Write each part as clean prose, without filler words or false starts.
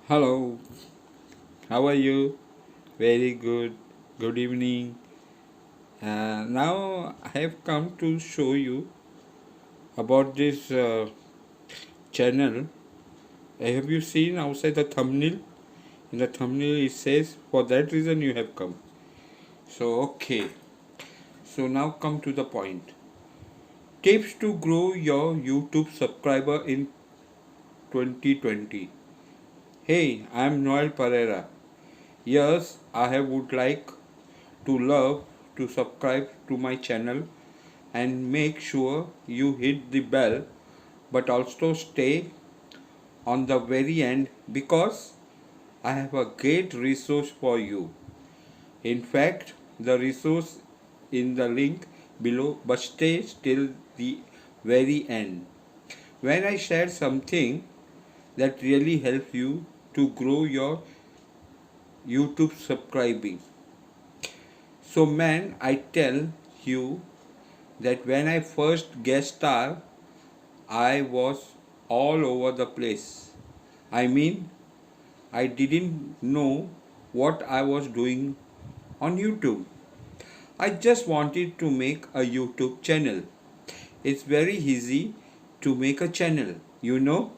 Hello, how are you? Very good. Good evening. Now I have come to show you about this channel. Have you seen outside the thumbnail? In the thumbnail it says, for that reason you have come. So, okay. So now come to the point. Tips to grow your YouTube subscriber in 2020. Hey, I am Noel Pereira. Yes, I would like to love to subscribe to my channel and make sure you hit the bell, but also stay on the very end because I have a great resource for you. In fact, the resource in the link below, but stay till the very end when I share something that really helps you to grow your YouTube subscribing. So man, I tell you that when I first guest star, I was all over the place. I mean, I didn't know what I was doing on YouTube. I just wanted to make a YouTube channel. It's very easy to make a channel, you know.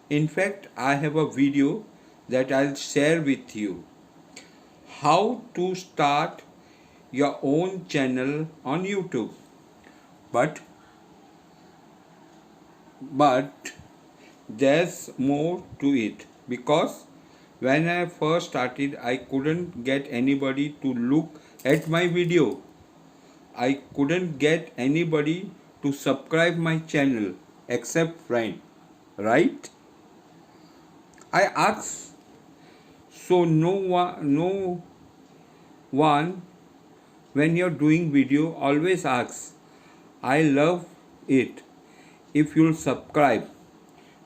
In fact, I have a video that I'll share with you. How to start your own channel on YouTube. But but there's more to it because when I first started I couldn't get anybody to look at my video. I couldn't get anybody to subscribe my channel except friend, right? I asked, so no one when you're doing video always asks, I love it if you'll subscribe.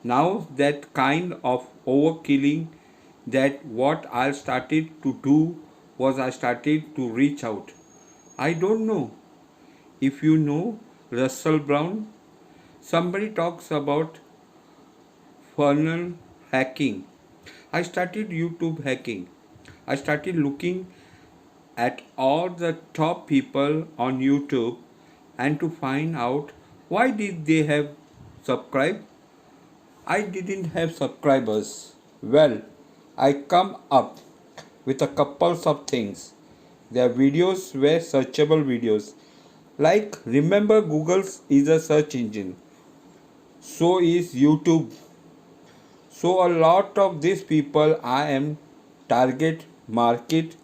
Now that kind of overkilling, that what I started to do was I started to reach out. I don't know if you know Russell Brown. Somebody talks about funnel hacking. I started YouTube hacking. I started looking at all the top people on YouTube and to find out why did they have subscribed. I didn't have subscribers. Well, I come up with a couple of things. Their videos were searchable videos. Like, remember, Google's is a search engine. So is YouTube. So a lot of these people I am target market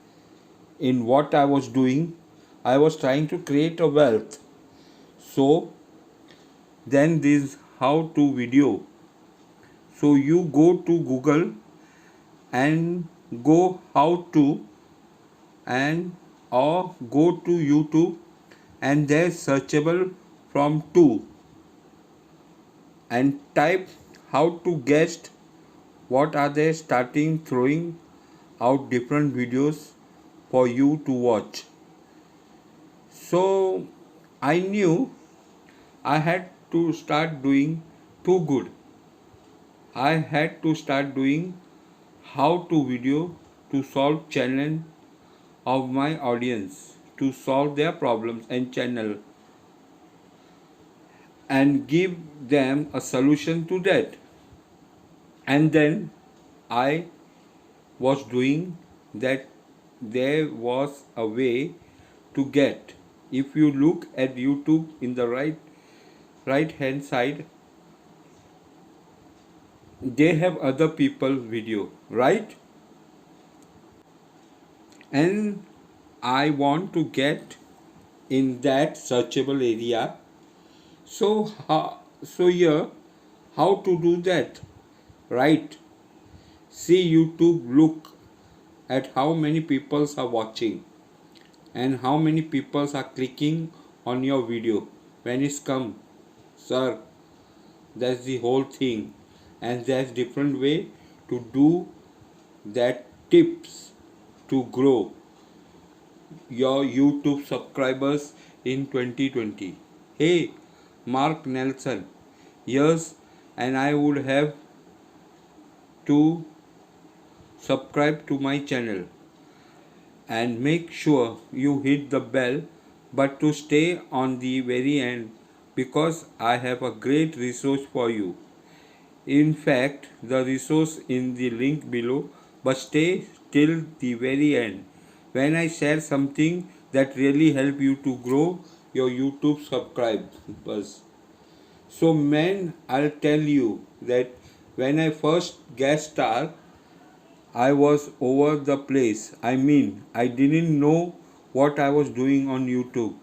in what I was doing. I was trying to create a wealth. So then this how to video. So you go to Google and go how to and or go to YouTube and there's searchable from to and type how to guest what are they starting throwing out different videos for you to watch. So I knew I had to start doing too good. I had to start doing how to video to solve challenge of my audience, to solve their problems and channel and give them a solution to that. And then I was doing that. There was a way to get, if you look at YouTube in the right hand side, they have other people's video, right? And I want to get in that searchable area. So here, how to do that, right? See YouTube, look at how many people are watching and how many people are clicking on your video when it's come. Sir, that's the whole thing, and there's different way to do that. Tips to grow your YouTube subscribers in 2020. Hey, Mark Nelson, yes, and I would have to subscribe to my channel and make sure you hit the bell, but to stay on the very end because I have a great resource for you. In fact, the resource in the link below, but stay till the very end when I share something that really help you to grow your YouTube subscribers. So man, I'll tell you that when I first guest star, I was over the place. I mean, I didn't know what I was doing on YouTube.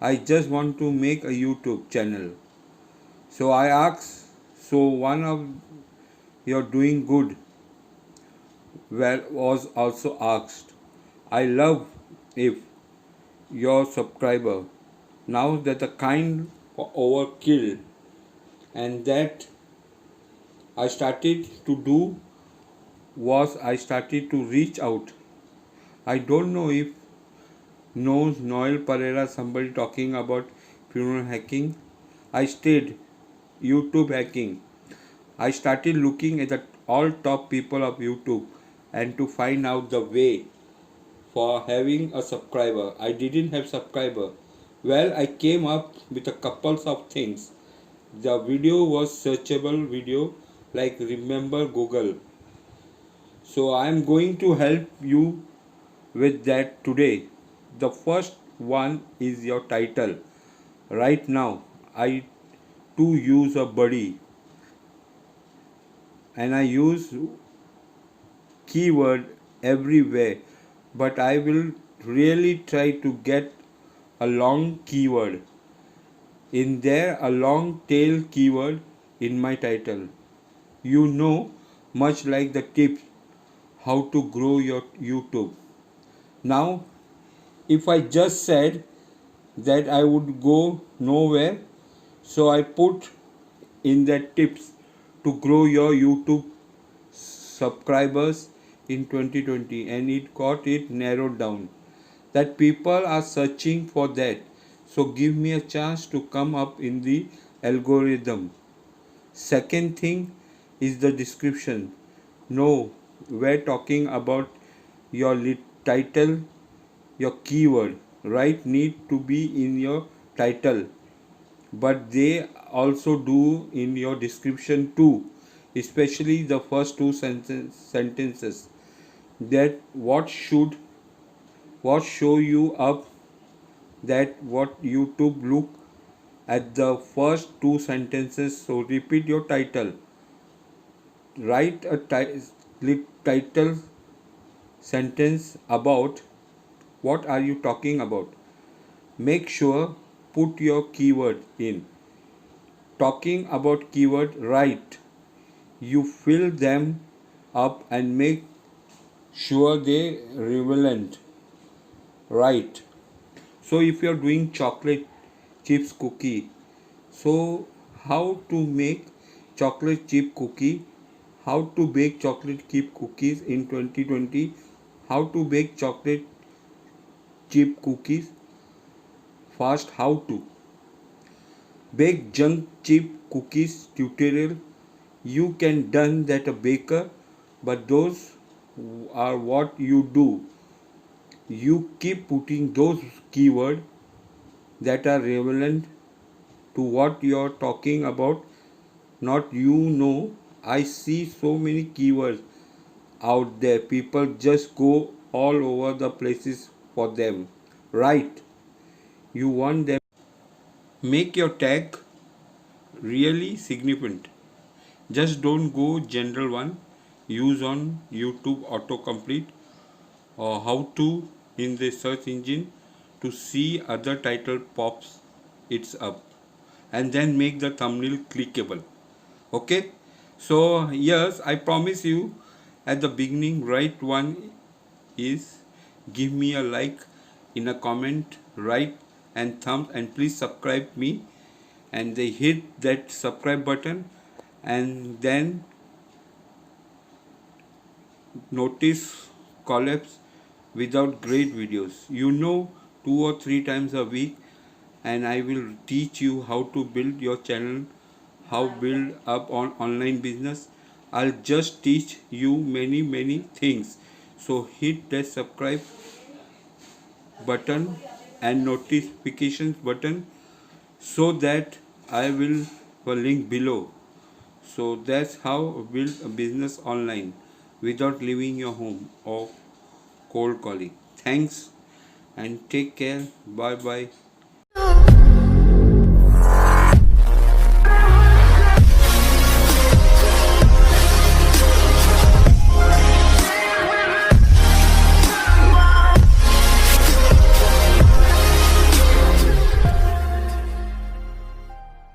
I just want to make a YouTube channel. So I asked, so one of you're doing good was also asked. I love if your subscriber now that the kind of overkill and that I started to do was I started to reach out. I don't know if knows Noel Pereira somebody talking about funeral hacking. I stayed YouTube hacking. I started looking at the all top people of YouTube and to find out the way for having a subscriber. I didn't have subscriber. Well, I came up with a couple of things. The video was searchable video like remember Google. So I am going to help you with that today. The first one is your title. Right now I too use a buddy and I use keyword everywhere, but I will really try to get a long keyword in there, a long tail keyword in my title. You know, much like the tips how to grow your YouTube. Now, if I just said that I would go nowhere, so I put in that tips to grow your YouTube subscribers in 2020 and it got it narrowed down that people are searching for that, so give me a chance to come up in the algorithm. Second thing is the description. No, we're talking about your title, your keyword right need to be in your title, but they also do in your description too, especially the first two sentences that what show you up that what YouTube look at the first two sentences. So repeat your title, write a title sentence about what are you talking about. Make sure put your keyword in. Talking about keyword right, you fill them up and make sure they relevant, right? So if you're doing chocolate chips cookie, so how to make chocolate chip cookie, how to bake chocolate chip cookies in 2020, how to bake chocolate chip cookies fast, how to bake junk chip cookies tutorial. You can done that a baker, but those are what you do. You keep putting those keywords that are relevant to what you're talking about. Not you know, I see so many keywords out there. People just go all over the places for them. Right? You want them. Make your tag really significant. Just don't go general one. Use on YouTube autocomplete or how to in the search engine to see other title pops it's up and then make the thumbnail clickable. Okay, so yes, I promise you at the beginning, right one is give me a like in a comment, right, and thumbs, and please subscribe me and they hit that subscribe button and then notice collapse without great videos. You know, 2 or 3 times a week, and I will teach you how to build your channel, how build up on online business, I'll just teach you many things. So hit that subscribe button and notifications button so that I will link below. So that's how build a business online without leaving your home or cold calling. Thanks and take care. Bye bye.